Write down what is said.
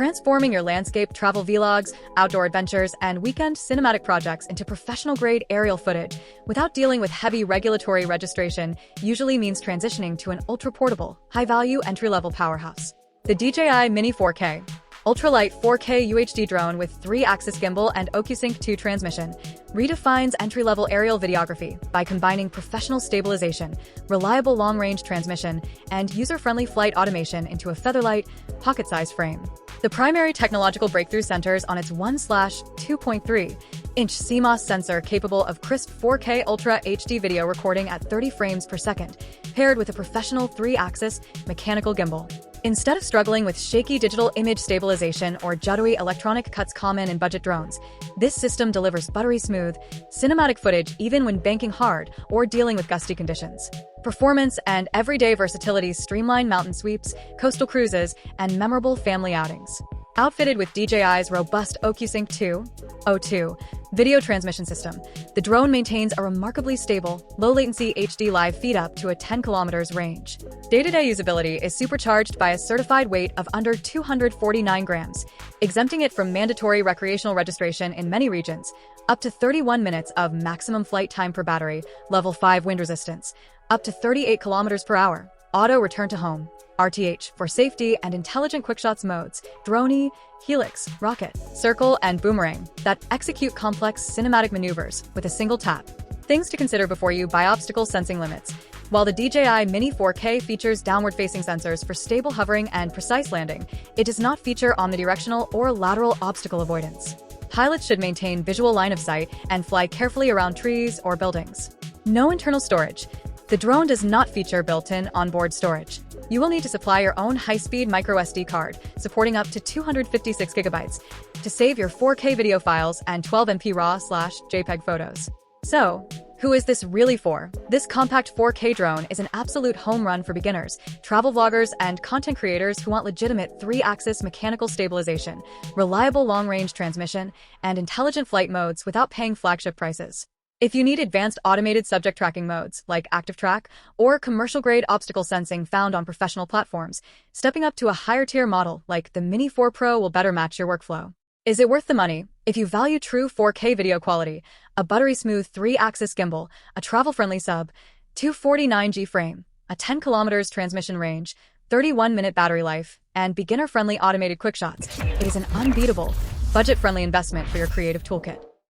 transforming your landscape travel vlogs, outdoor adventures, and weekend cinematic projects into professional-grade aerial footage without dealing with heavy regulatory registration usually means transitioning to an ultra-portable, high-value entry-level powerhouse. The DJI Mini 4K. Ultralight 4K UHD drone with 3-axis gimbal and OcuSync 2 transmission redefines entry-level aerial videography by combining professional stabilization, reliable long-range transmission, and user-friendly flight automation into a featherlight, pocket-sized frame. The primary technological breakthrough centers on its 1/2.3-inch CMOS sensor capable of crisp 4K Ultra HD video recording at 30 frames per second, paired with a professional 3-axis mechanical gimbal. Instead of struggling with shaky digital image stabilization or juddery electronic cuts common in budget drones, this system delivers buttery smooth, cinematic footage even when banking hard or dealing with gusty conditions. Performance and everyday versatility streamline mountain sweeps, coastal cruises, and memorable family outings. Outfitted with DJI's robust OcuSync 2 O2 video transmission system, the drone maintains a remarkably stable, low-latency HD live feed up to a 10 kilometers range. Day-to-day usability is supercharged by a certified weight of under 249 grams, exempting it from mandatory recreational registration in many regions, up to 31 minutes of maximum flight time per battery, level 5 wind resistance, up to 38 kilometers per hour, auto return to home, RTH for safety and intelligent quickshots modes, drone, helix, rocket, circle, and boomerang that execute complex cinematic maneuvers with a single tap. Things to consider before you buy: obstacle sensing limits. While the DJI Mini 4K features downward-facing sensors for stable hovering and precise landing, it does not feature omnidirectional or lateral obstacle avoidance. Pilots should maintain visual line of sight and fly carefully around trees or buildings. No internal storage. The drone does not feature built-in onboard storage. You will need to supply your own high-speed microSD card, supporting up to 256 gigabytes, to save your 4K video files and 12 MP RAW/JPEG photos. So, who is this really for? This compact 4K drone is an absolute home run for beginners, travel vloggers, and content creators who want legitimate 3-axis mechanical stabilization, reliable long-range transmission, and intelligent flight modes without paying flagship prices. If you need advanced automated subject tracking modes like Active Track or commercial-grade obstacle sensing found on professional platforms, stepping up to a higher-tier model like the Mini 4 Pro will better match your workflow. Is it worth the money? If you value true 4K video quality, a buttery smooth 3-axis gimbal, a travel-friendly sub, 249G frame, a 10 kilometers transmission range, 31-minute battery life, and beginner-friendly automated quickshots, it is an unbeatable, budget-friendly investment for your creative toolkit.